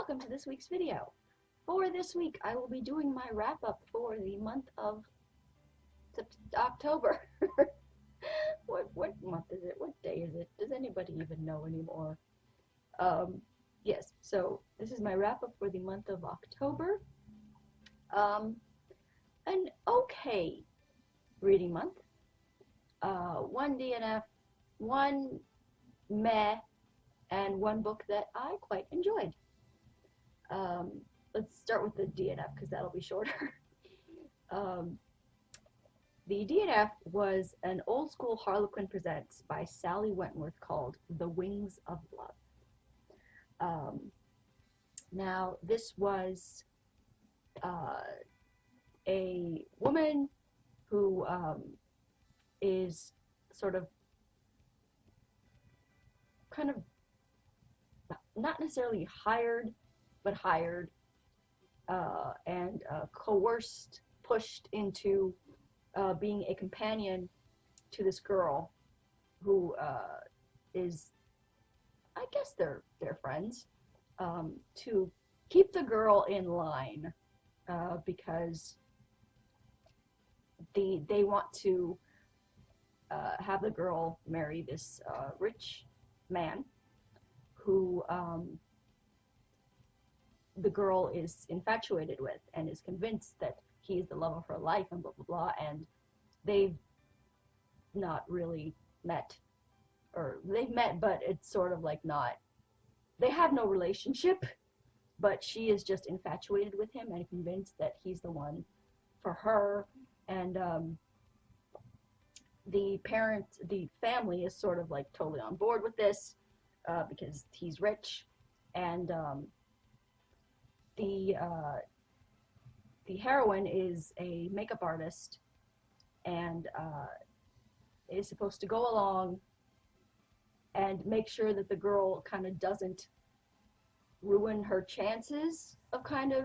welcome to this week's video. For this week, I will be doing my wrap-up for the month of October. What month is it? What day is it? Does anybody even know anymore? Yes, so this is my wrap-up for the month of October. An okay reading month. One DNF, one meh, and one book that I quite enjoyed. Let's start with the DNF because that'll be shorter. The DNF was an old school Harlequin Presents by Sally Wentworth called The Wings of Love. Now, this was a woman who is sort of kind of not necessarily hired, but hired and coerced, pushed into being a companion to this girl who is, I guess they're friends, to keep the girl in line because they want to have the girl marry this rich man who the girl is infatuated with and is convinced that he is the love of her life and blah blah blah, and they've not really met, or they've met but it's sort of like not, they have no relationship, but she is just infatuated with him and convinced that he's the one for her. And the family is sort of like totally on board with this because he's rich, and the heroine is a makeup artist and is supposed to go along and make sure that the girl kind of doesn't ruin her chances of kind of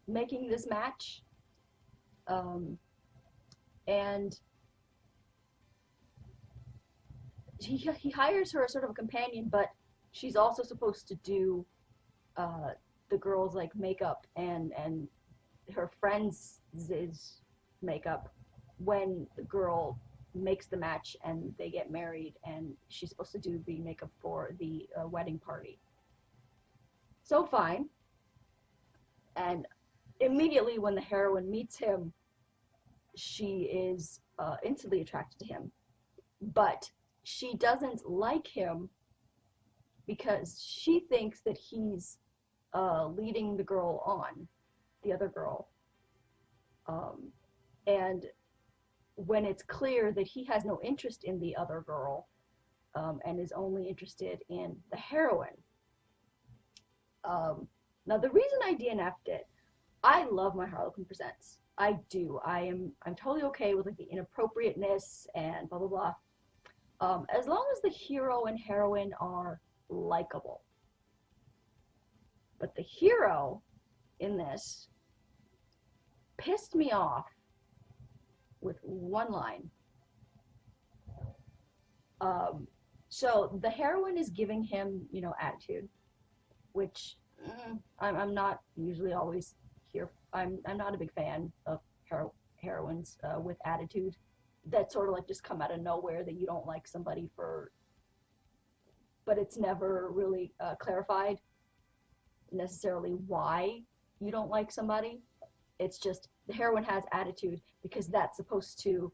making this match. And he hires her as sort of a companion, but she's also supposed to do the girl's like makeup and her friends' makeup when the girl makes the match and they get married, and she's supposed to do the makeup for the wedding party. So fine. And immediately when the heroine meets him, she is instantly attracted to him, but she doesn't like him because she thinks that he's leading the girl on, the other girl. And when it's clear that he has no interest in the other girl and is only interested in the heroine. Now, the reason I DNF'd it, I love my Harlequin Presents. I do. I'm totally okay with like the inappropriateness and blah blah blah, as long as the hero and heroine are likable. But the hero in this pissed me off with one line. So the heroine is giving him, attitude, which I'm not usually always here. I'm not a big fan of heroines with attitude that sort of like just come out of nowhere, that you don't like somebody for, but it's never really clarified necessarily why you don't like somebody. It's just the heroine has attitude because that's supposed to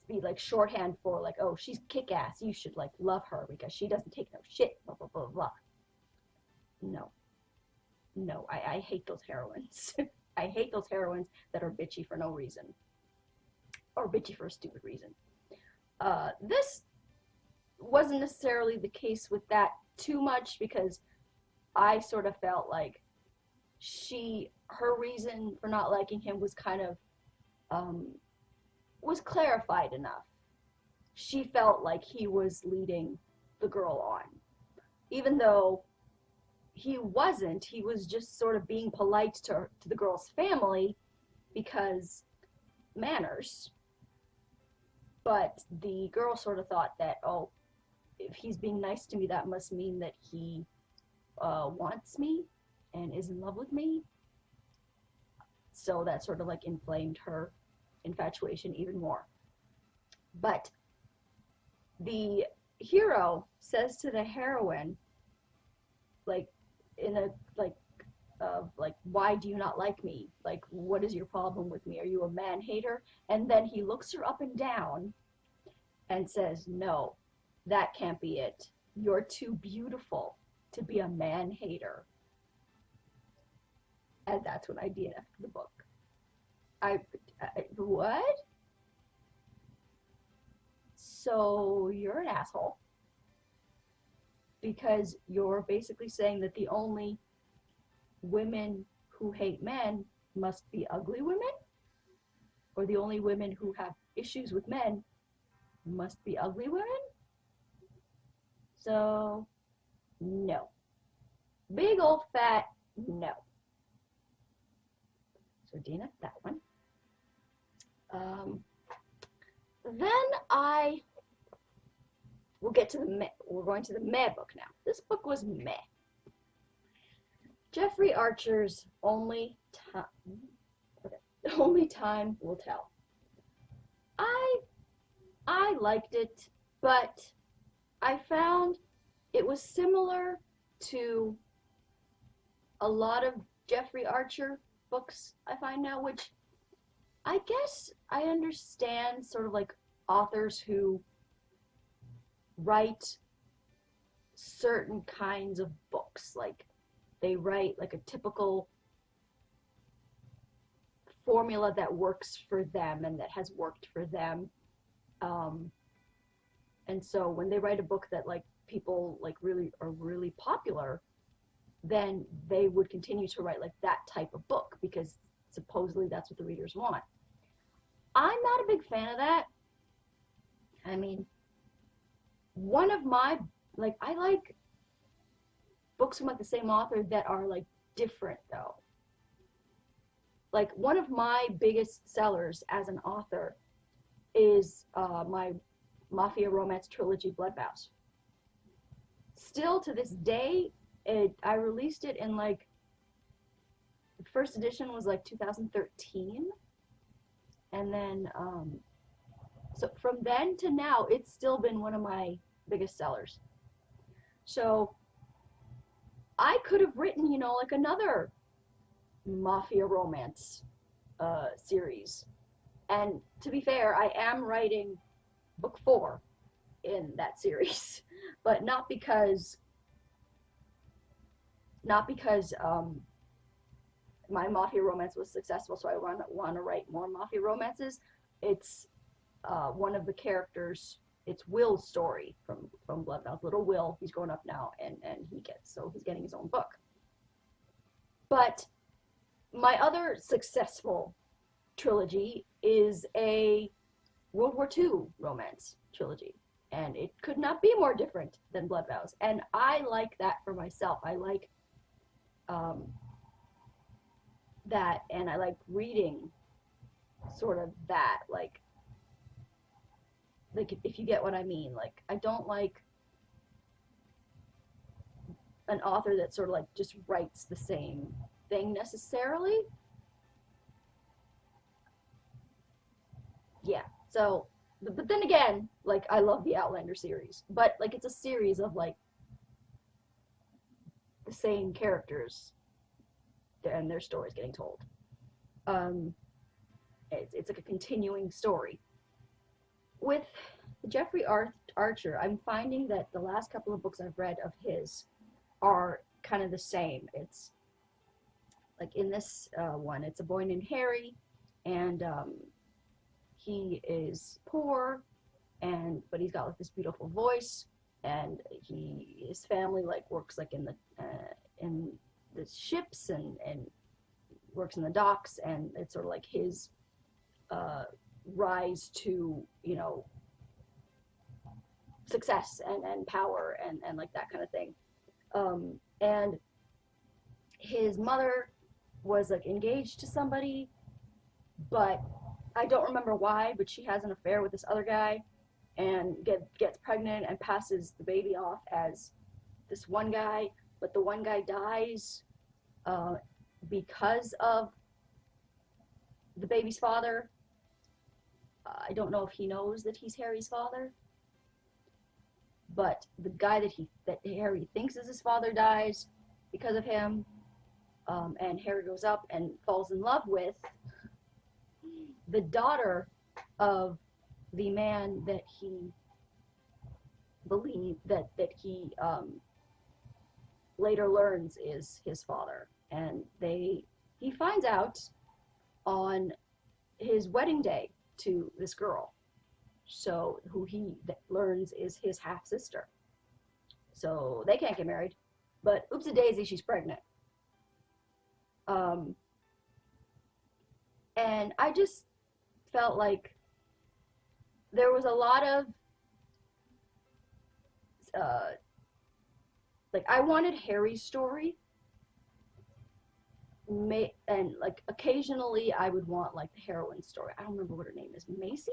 be like shorthand for like, oh, she's kick-ass, you should like love her because she doesn't take no shit, blah blah blah blah. No, I hate those heroines. I hate those heroines that are bitchy for no reason, or bitchy for a stupid reason. This wasn't necessarily the case with that too much because I sort of felt like her reason for not liking him was kind of was clarified enough. She felt like he was leading the girl on, even though he wasn't. He was just sort of being polite to the girl's family because manners. But the girl sort of thought that, oh, if he's being nice to me, that must mean that he wants me. and is in love with me. So that sort of like inflamed her infatuation even more. But the hero says to the heroine, like, in a like, why do you not like me? Like, what is your problem with me? Are you a man hater? And then he looks her up and down and says, no, that can't be it. You're too beautiful to be a man hater. And that's when I DNF'd the book. What? So you're an asshole because you're basically saying that the only women who hate men must be ugly women, or the only women who have issues with men must be ugly women. So no, big old fat no. So Dina, that one. Then we'll get to the meh. We're going to the meh book now. This book was meh. Jeffrey Archer's Only Time Will Tell. I liked it, but I found it was similar to a lot of Jeffrey Archer books I find now, which I guess I understand sort of like authors who write certain kinds of books, like they write like a typical formula that works for them and that has worked for them. And so when they write a book that like people like really are really popular, then they would continue to write like that type of book because supposedly that's what the readers want. I'm not a big fan of that. I mean, one of my, like, I like books from like the same author that are like different though. Like one of my biggest sellers as an author is my Mafia romance trilogy, Blood Vows. Still to this day, I released it in like, the first edition was like 2013. And then, so from then to now, it's still been one of my biggest sellers. So I could have written, you know, like another Mafia romance series. And to be fair, I am writing book 4 in that series, but not because my Mafia romance was successful, so I want to write more Mafia romances. It's one of the characters, it's Will's story from Blood Vows. Little Will, he's grown up now, and he's getting his own book. But my other successful trilogy is a World War II romance trilogy, and it could not be more different than Blood Vows. And I like that for myself. I like that, and I like reading sort of that, like if you get what I mean. Like, I don't like an author that sort of like just writes the same thing necessarily. Yeah, so, but then again, like, I love the Outlander series, but like it's a series of like the same characters and their stories getting told. It's like a continuing story. With Jeffrey Archer, I'm finding that the last couple of books I've read of his are kind of the same. It's like in this one, it's a boy named Harry, and he is poor, but he's got like this beautiful voice, and his family like works like in the ships and works in the docks, and it's sort of like his rise to, you know, success and power and like that kind of thing. And his mother was like engaged to somebody, but I don't remember why, but she has an affair with this other guy and gets pregnant and passes the baby off as this one guy, but the one guy dies uh, because of the baby's father. I don't know if he knows that he's Harry's father, but the guy that Harry thinks is his father dies because of him, and Harry goes up and falls in love with the daughter of the man that he believed that he later learns is his father, and he finds out on his wedding day to this girl, so who he learns is his half sister. So they can't get married, but oopsie daisy, she's pregnant. Um, and I just felt like there was a lot of like I wanted Harry's story, and like occasionally I would want like the heroine's story. I don't remember what her name is. Macy?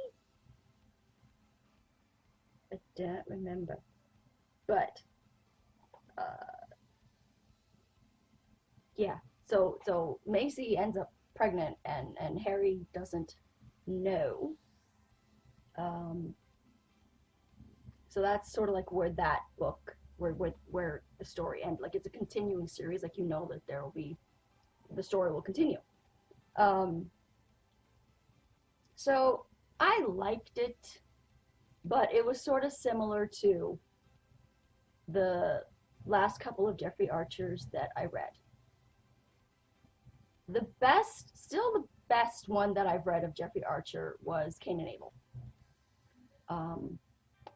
I don't remember. But yeah. So Macy ends up pregnant, and Harry doesn't know. So that's sort of like where that book, where the story ends. Like it's a continuing series. Like that there will be, the story will continue. So I liked it, but it was sort of similar to the last couple of Jeffrey Archers that I read. Still the best one that I've read of Jeffrey Archer was Cain and Abel.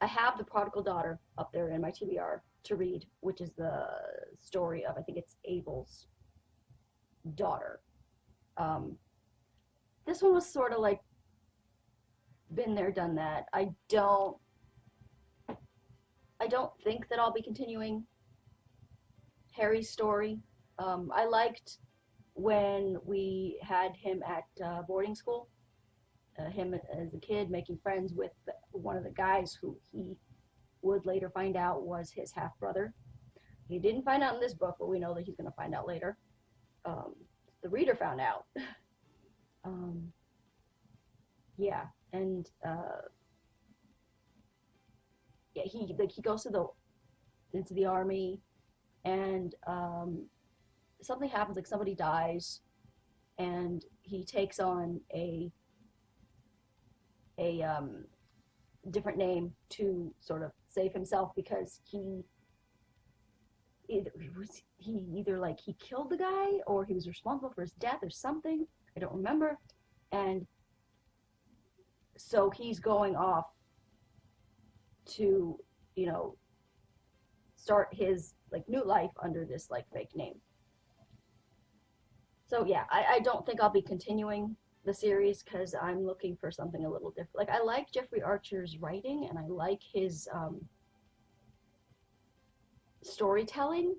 I have The Prodigal Daughter up there in my TBR to read, which is the story of, I think it's Abel's daughter. This one was sort of like been there, done that. I don't think that I'll be continuing Harry's story. I liked when we had him at boarding school, him as a kid making friends with one of the guys who he would later find out was his half-brother. He didn't find out in this book, but we know that he's going to find out later. The reader found out. Yeah, and yeah, he goes into the army, and something happens, like somebody dies, and he takes on a different name to sort of save himself, because he either like he killed the guy or he was responsible for his death or something. I don't remember. And so he's going off to, start his like new life under this like fake name. So yeah, I don't think I'll be continuing the series because I'm looking for something a little different. Like, I like Jeffrey Archer's writing, and I like his storytelling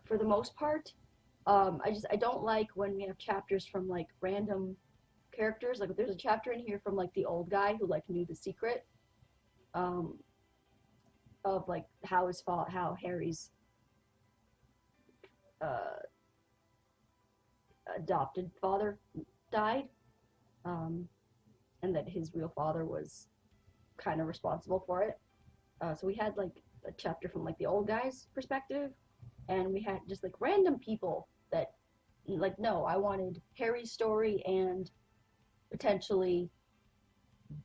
for the most part. I don't like when we have chapters from like random characters. Like, there's a chapter in here from like the old guy who like knew the secret of like how Harry's adopted father died, and that his real father was kind of responsible for it. So we had like a chapter from like the old guy's perspective, and we had just like random people that like, no, I wanted Harry's story and potentially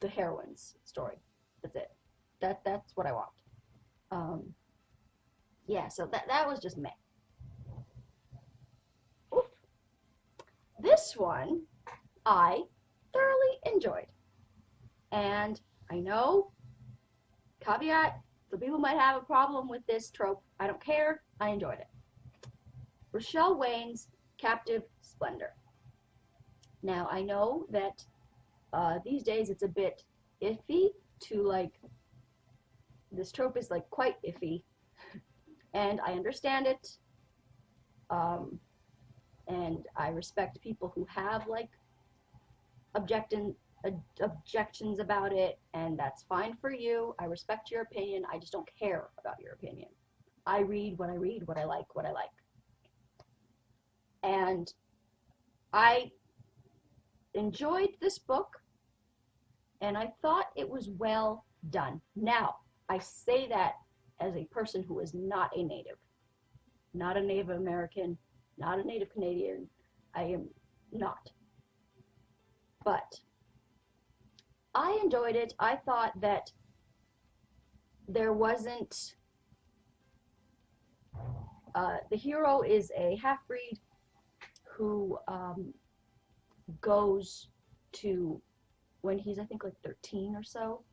the heroine's story. That's it. That's what I want. Yeah, so that was just meh. Oof. This one I thoroughly enjoyed. And I know, caveat, some people might have a problem with this trope. I don't care. I enjoyed it. Rochelle Wayne's Captive Splendor. Now, I know that these days it's a bit iffy to like, this trope is like quite iffy, and I understand it, and I respect people who have like objections about it, and that's fine for you. I respect your opinion. I just don't care about your opinion. I read what I read, what I like, what I like. And I enjoyed this book, and I thought it was well done. Now, I say that as a person who is not a native, not a Native American, not a Native Canadian. I am not. But I enjoyed it. I thought that there wasn't... the hero is a half-breed who goes to, when he's I think like 13 or so,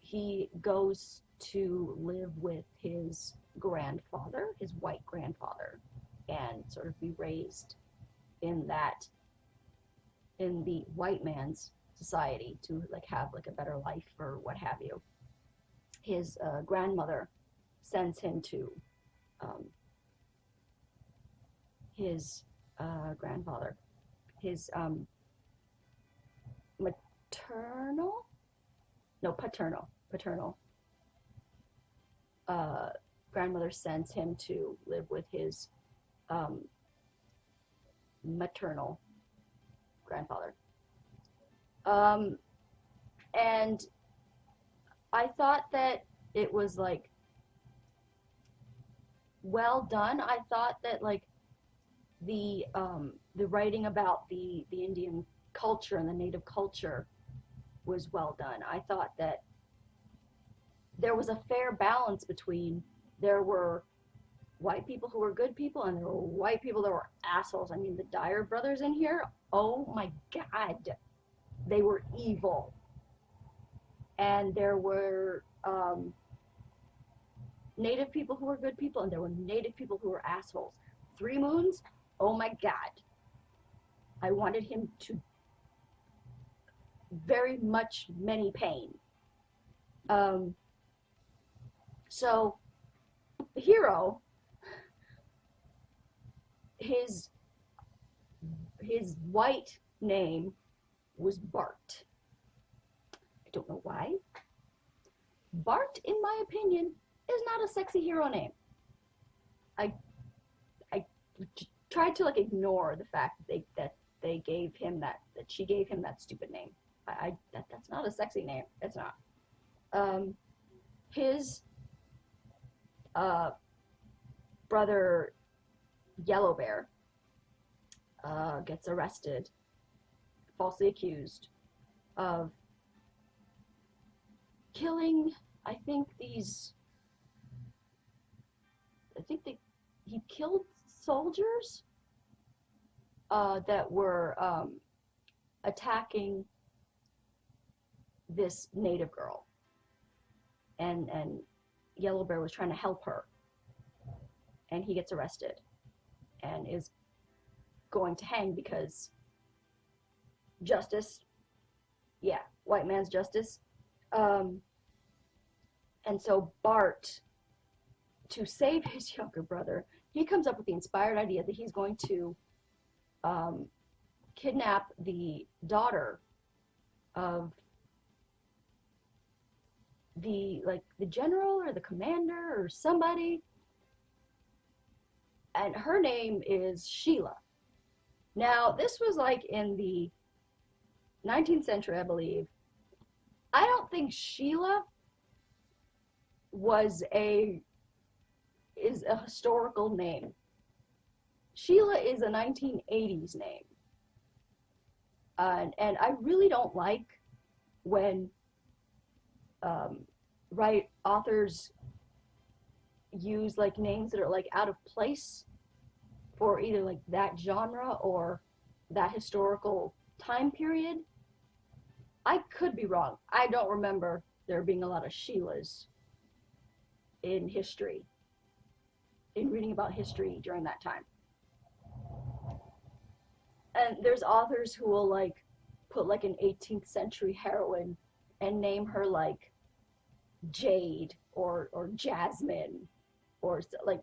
he goes to live with his grandfather, his white grandfather, and sort of be raised in that, in the white man's society, to like have like a better life or what have you. His grandmother sends him to his grandfather, his paternal grandmother sends him to live with his maternal grandfather. And I thought that it was like well done. I thought that like the writing about the Indian culture and the native culture was well done. I thought that there was a fair balance between, there were white people who were good people and there were white people that were assholes. I mean, the Dyer brothers in here, oh my God, they were evil. And there were native people who were good people and there were native people who were assholes. Three Moons, oh my God. I wanted him to very much many pain. So the hero, his white name was Bart. I don't know why. Bart, in my opinion, is not a sexy hero name. I tried to like ignore the fact that they gave him that she gave him that stupid name. That's not a sexy name. It's not. His brother Yellow Bear gets arrested, falsely accused of killing, he killed soldiers that were attacking this native girl, and Yellow Bear was trying to help her, and he gets arrested and is going to hang because justice, yeah, white man's justice. And so Bart, to save his younger brother, he comes up with the inspired idea that he's going to kidnap the daughter of the general or the commander or somebody, and her name is Sheila. Now, this was like in the 19th century, I believe. I don't think Sheila is a historical name. Sheila is a 1980s name. And I really don't like when authors use like names that are like out of place for either like that genre or that historical time period. I could be wrong. I don't remember there being a lot of Sheilas in history, in reading about history during that time. And there's authors who will like put like an 18th century heroine and name her like Jade or Jasmine or like,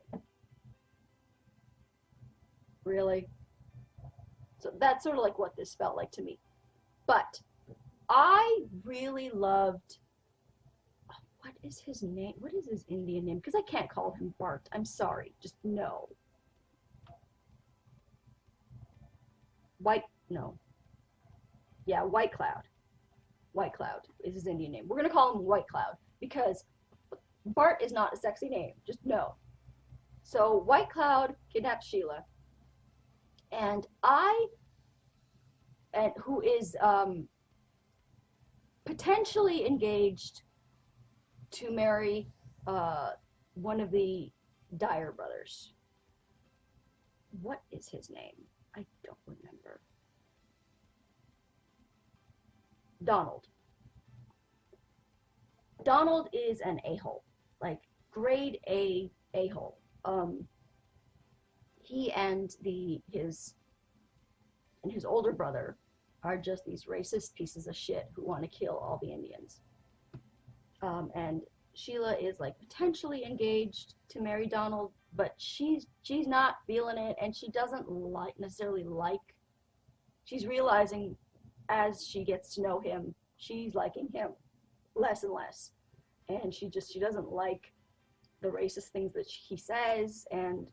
really? So that's sort of like what this felt like to me. But I really loved, what is his name? What is his Indian name? Because I can't call him Bart. I'm sorry. Just no. White, no, yeah, White Cloud. White Cloud is his Indian name. We're gonna call him White Cloud because Bart is not a sexy name. Just no. So White Cloud kidnaps Sheila, and who is potentially engaged to marry one of the Dyer brothers. What is his name? I don't remember. Donald. Donald is an a-hole, like grade A a-hole. He and his older brother are just these racist pieces of shit who want to kill all the Indians. And Sheila is like potentially engaged to marry Donald, but she's not feeling it, and she doesn't necessarily like. She's realizing as she gets to know him, she's liking him less and less, and she doesn't like the racist things that he says. And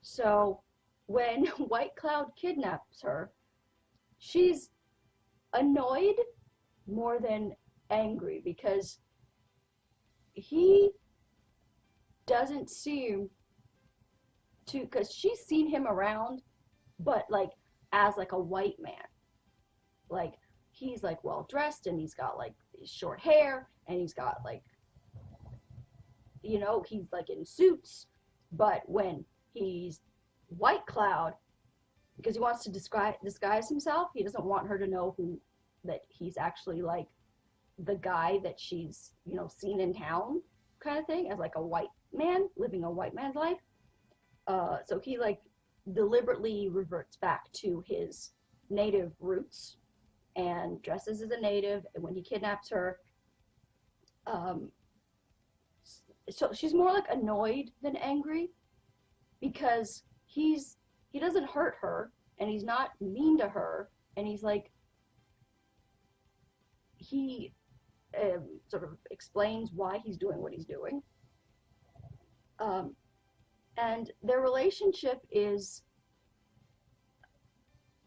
so when White Cloud kidnaps her, she's annoyed more than angry because he doesn't seem to, because she's seen him around, but like as like a white man, like he's like well dressed and he's got like short hair and he's got like, you know, he's like in suits. But when he's White Cloud, because he wants to disguise himself, he doesn't want her to know that he's actually like the guy that she's, you know, seen in town kind of thing, as like a white man living a white man's life. So he like deliberately reverts back to his native roots and dresses as a native. And when he kidnaps her, so she's more like annoyed than angry, because he doesn't hurt her and he's not mean to her, and he's like, he sort of explains why he's doing what he's doing. And their relationship is,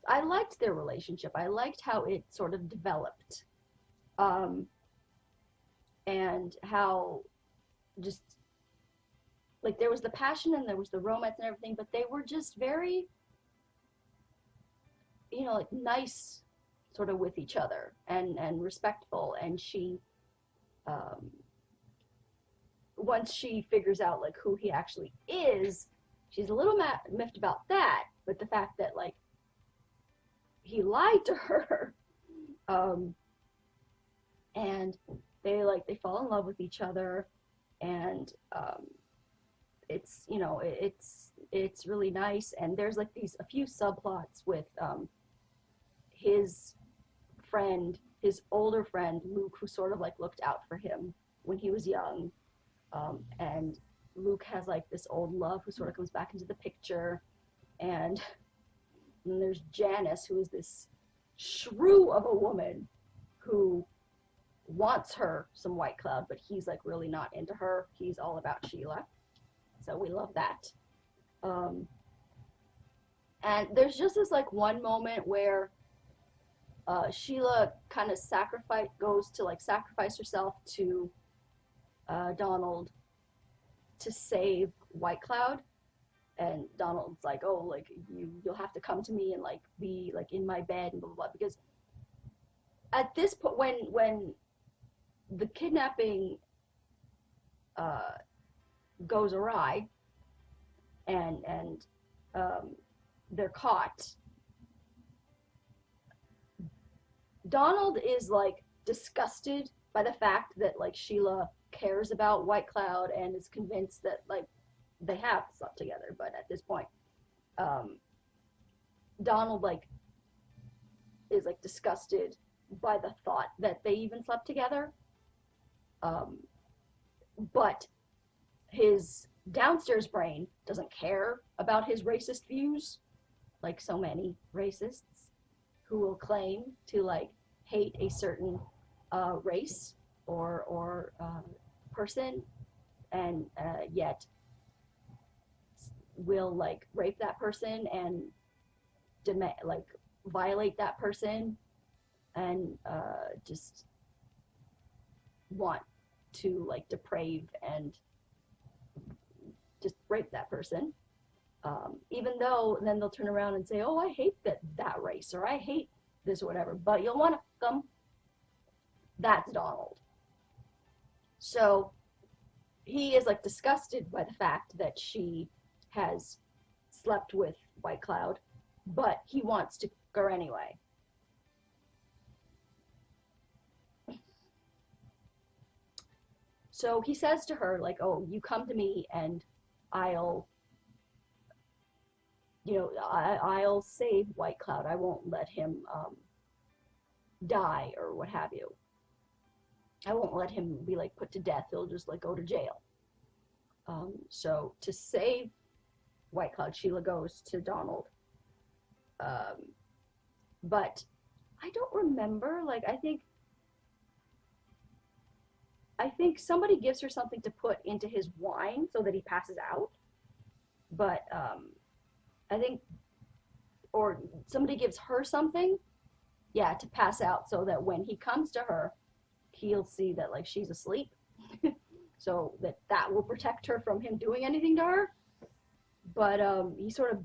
I liked their relationship. I liked how it sort of developed. And how just, like, there was the passion and there was the romance and everything, but they were just very, you know, like nice sort of with each other and respectful. And she, once she figures out like who he actually is, she's a little miffed about that, but the fact that like he lied to her, and they fall in love with each other, and it's, you know, it's really nice. And there's like a few subplots with his older friend Luke, who sort of like looked out for him when he was young, and Luke has like this old love who sort of comes back into the picture. And then there's Janice, who is this shrew of a woman who wants her some White Cloud, but he's like really not into her. He's all about Sheila, so we love that. And there's just this like one moment where Sheila kind of goes to like sacrifice herself to Donald to save White Cloud. And Donald's like, oh, like you'll have to come to me and like be like in my bed and blah blah blah, because at this point when the kidnapping goes awry and they're caught, Donald is like disgusted by the fact that like Sheila cares about White Cloud and is convinced that like they have slept together. But at this point, Donald like is like disgusted by the thought that they even slept together. But his downstairs brain doesn't care about his racist views, like so many racists who will claim to like hate a certain race or person, and yet will like rape that person and violate that person and just want to like deprave and just rape that person. Even though then they'll turn around and say, oh, I hate that race, or I hate this or whatever, but you'll want to fuck them. That's Donald. So he is like disgusted by the fact that she has slept with White Cloud, but he wants to go anyway. So he says to her, like, oh, you come to me and I'll I'll save White Cloud. I won't let him die or what have you. I won't let him be like put to death. He'll just like go to jail. So to save White Cloud, Sheila goes to Donald. But I don't remember. Like I think somebody gives her something to put into his wine so that he passes out. But I think, or somebody gives her something, yeah, to pass out so that when he comes to her, he'll see that like she's asleep. So that will protect her from him doing anything to her. But he sort of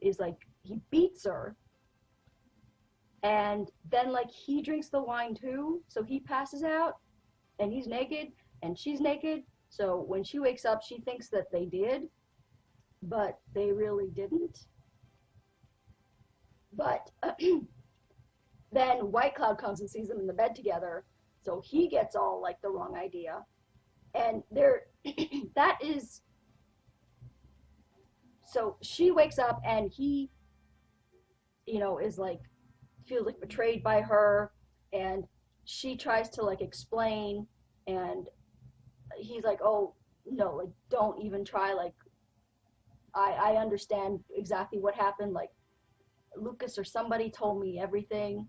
is like, he beats her. And then like he drinks the wine too, so he passes out. And he's naked, and she's naked. So when she wakes up, she thinks that they did, but they really didn't. But then White Cloud comes and sees them in the bed together, so he gets all like the wrong idea. And that is, so she wakes up and he, is like, feels like betrayed by her, and she tries to like explain, and he's like, oh no, like don't even try, like I understand exactly what happened, like Lucas or somebody told me everything.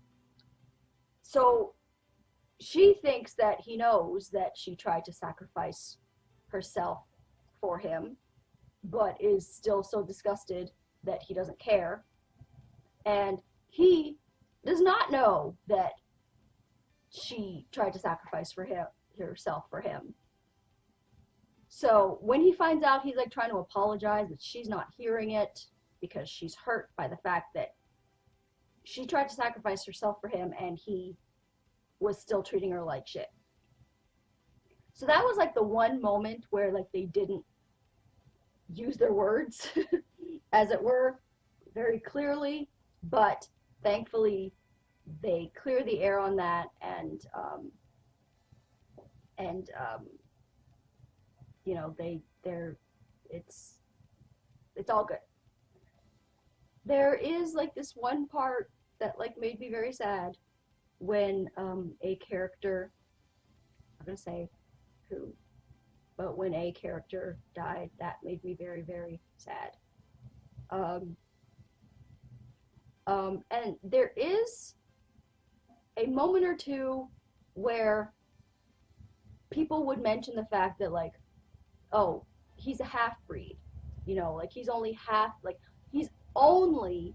So she thinks that he knows that she tried to sacrifice herself for him, but is still so disgusted that he doesn't care. And he does not know that she tried to sacrifice herself for him. So when he finds out, he's like trying to apologize, but she's not hearing it because she's hurt by the fact that she tried to sacrifice herself for him and he was still treating her like shit. So that was like the one moment where like they didn't use their words, as it were, very clearly, but thankfully they clear the air on that, and it's all good. There is like this one part that like made me very sad when a character, I'm gonna say who, but when a character died, that made me very, very sad. And there is a moment or two where people would mention the fact that like, oh, he's a half-breed, like he's only half, like he's only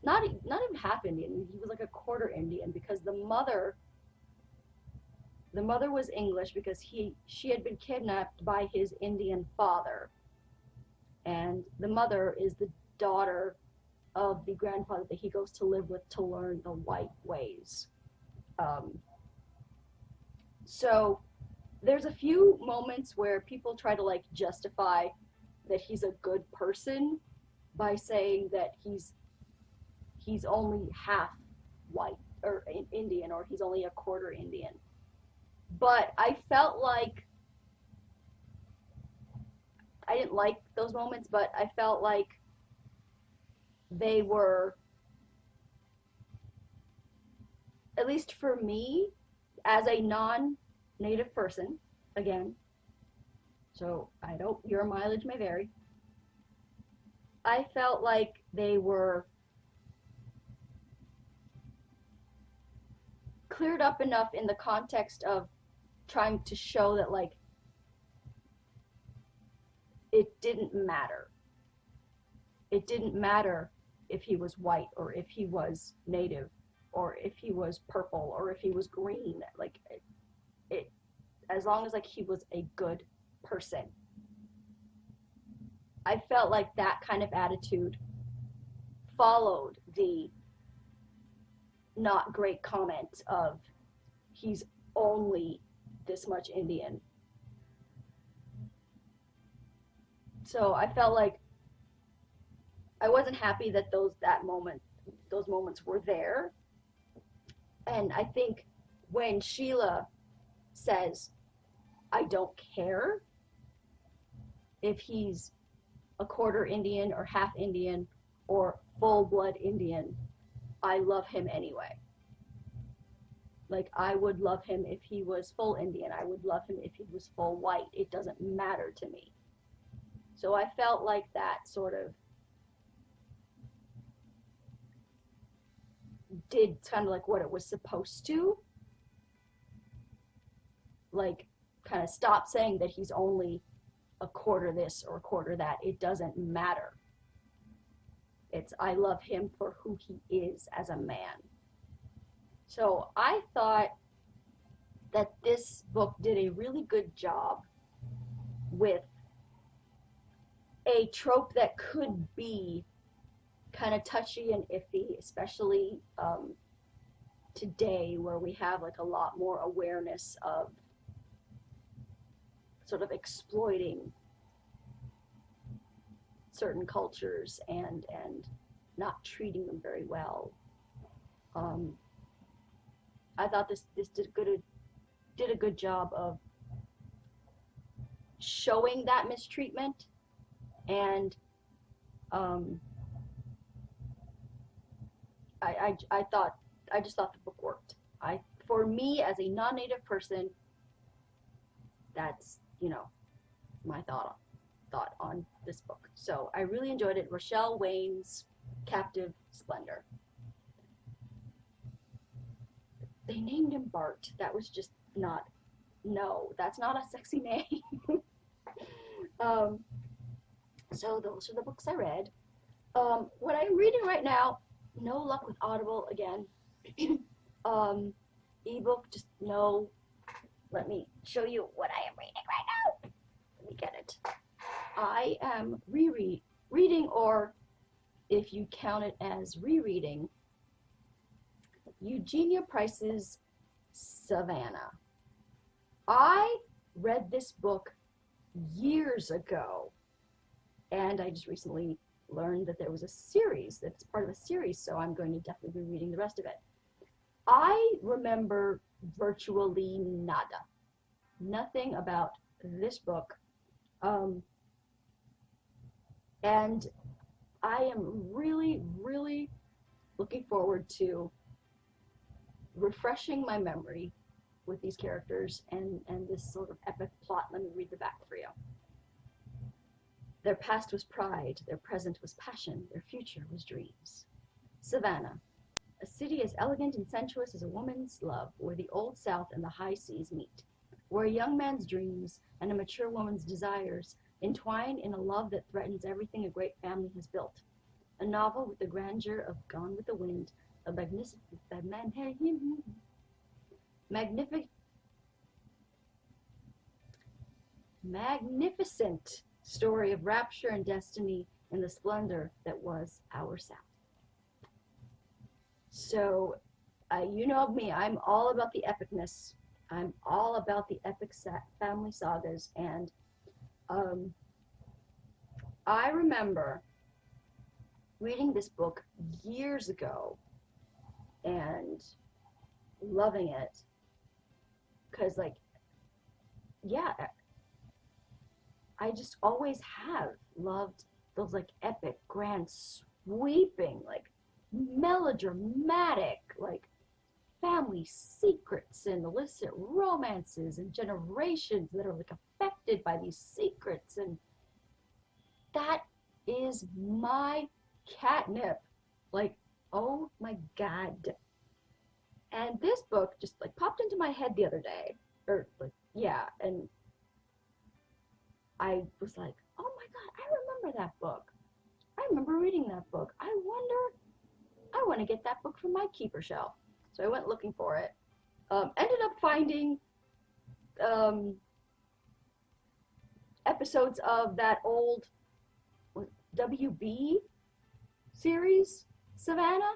not even half Indian. He was like a quarter Indian because the mother was English because she had been kidnapped by his Indian father, and the mother is the daughter of the grandfather that he goes to live with to learn the white ways. So there's a few moments where people try to like justify that he's a good person by saying that he's only half white or Indian, or he's only a quarter Indian. But I felt like I didn't like those moments, but I felt like they were, at least for me, as a non-native person, again, so your mileage may vary, I felt like they were cleared up enough in the context of trying to show that like it didn't matter. It didn't matter if he was white or if he was native or if he was purple or if he was green. Like it as long as like he was a good person. I felt like that kind of attitude followed the not great comment of he's only this much Indian. So I felt like I wasn't happy that those moments were there. And I think when Sheila says, I don't care if he's a quarter Indian or half Indian or full blood Indian, I love him anyway. Like, I would love him if he was full Indian. I would love him if he was full white. It doesn't matter to me. So I felt like that sort of did kind of like what it was supposed to. Like, kind of stop saying that he's only a quarter this or a quarter that. It doesn't matter. It's, I love him for who he is as a man. So I thought that this book did a really good job with a trope that could be kind of touchy and iffy, especially today where we have like a lot more awareness of sort of exploiting certain cultures and not treating them very well. I thought this did a good job of showing that mistreatment, and I just thought the book worked. For me as a non-native person, that's, you know, my thought on this book. So I really enjoyed it. Rochelle Wayne's Captive Splendor. They named him Bart. That was just not, no, that's not a sexy name. So those are the books I read. What I'm reading right now, no luck with Audible again. Ebook, just no. Let me show you what I am reading right now. Let me get it. I am reading, or if you count it as rereading, Eugenia Price's Savannah. I read this book years ago, and I just recently learned that there was a series, that's part of a series, so I'm going to definitely be reading the rest of it. I remember virtually nada. Nothing about this book. And I am really, really looking forward to refreshing my memory with these characters and this sort of epic plot. Let me read the back for you. Their past was pride, their present was passion, their future was dreams. Savannah, a city as elegant and sensuous as a woman's love, where the old South and the high seas meet, where a young man's dreams and a mature woman's desires entwine in a love that threatens everything a great family has built. A novel with the grandeur of Gone with the Wind, a magnificent story of rapture and destiny in the splendor that was our South. So, you know me, I'm all about the epicness. I'm all about the epic family sagas, and I remember reading this book years ago and loving it, because, like, yeah, I just always have loved those, like, epic, grand, sweeping, like, melodramatic, like, family secrets and illicit romances and generations that are, like, affected by these secrets, and that is my catnip. Like, oh my God. And this book just, like, popped into my head the other day, or, like, yeah, and I was like, oh my God, I remember that book. I remember reading reading that book. I want to get that book from my keeper shelf. So I went looking for it. Ended up finding episodes of that old WB series, Savannah.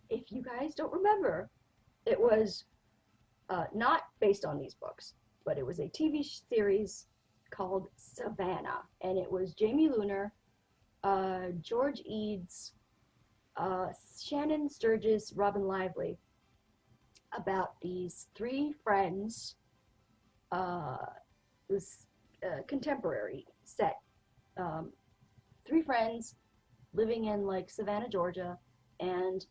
If you guys don't remember, it was not based on these books, but it was a TV series called Savannah, and it was Jamie Luner, George Eads, Shannon Sturgis, Robin Lively, about these three friends. It was contemporary set. Three friends living in like Savannah, Georgia, and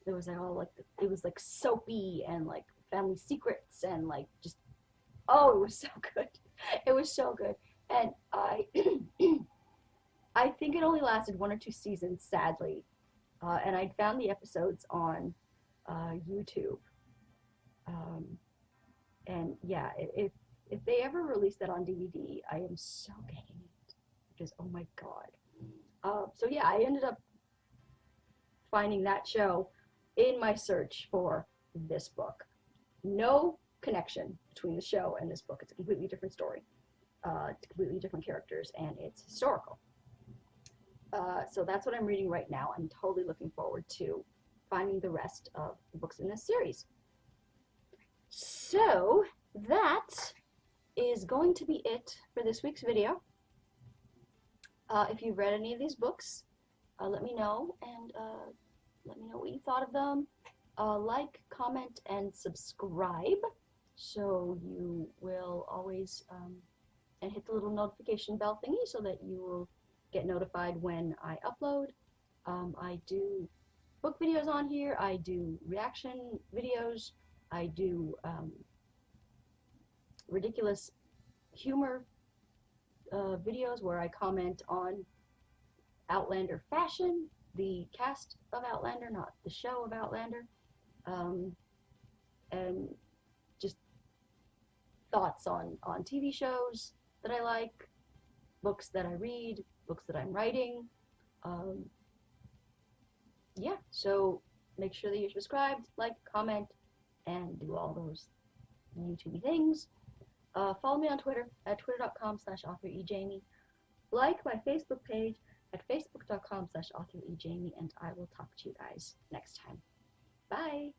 there was like all like it was like soapy and like family secrets and like just it was so good. It was so good, and I I think it only lasted 1 or 2 seasons, sadly, and I found the episodes on YouTube. And yeah, if they ever release that on DVD, I am so getting it because oh my god. So yeah, I ended up finding that show in my search for this book. No connection between the show and this book. It's a completely different story, completely different characters, and it's historical. So that's what I'm reading right now. I'm totally looking forward to finding the rest of the books in this series. So that is going to be it for this week's video. If you've read any of these books, let me know, and let me know what you thought of them. Like, comment, and subscribe so you will always, and hit the little notification bell thingy so that you will get notified when I upload. I do book videos on here, I do reaction videos, I do ridiculous humor videos where I comment on Outlander fashion, the cast of Outlander, not the show of Outlander, and just thoughts on TV shows that I like, books that I read, books that I'm writing. Yeah, so make sure that you're subscribed, like, comment, and do all those YouTube things. Follow me on Twitter at twitter.com/authorejamie. Like my Facebook page at facebook.com/authorejamie, and I will talk to you guys next time. Bye.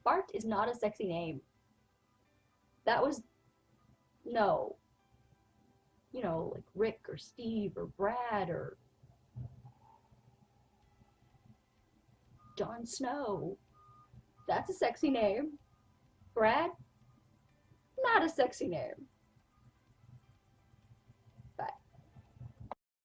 Bart is not a sexy name. That was, no. You know, like Rick or Steve or Brad or Jon Snow. That's a sexy name. Brad, not a sexy name.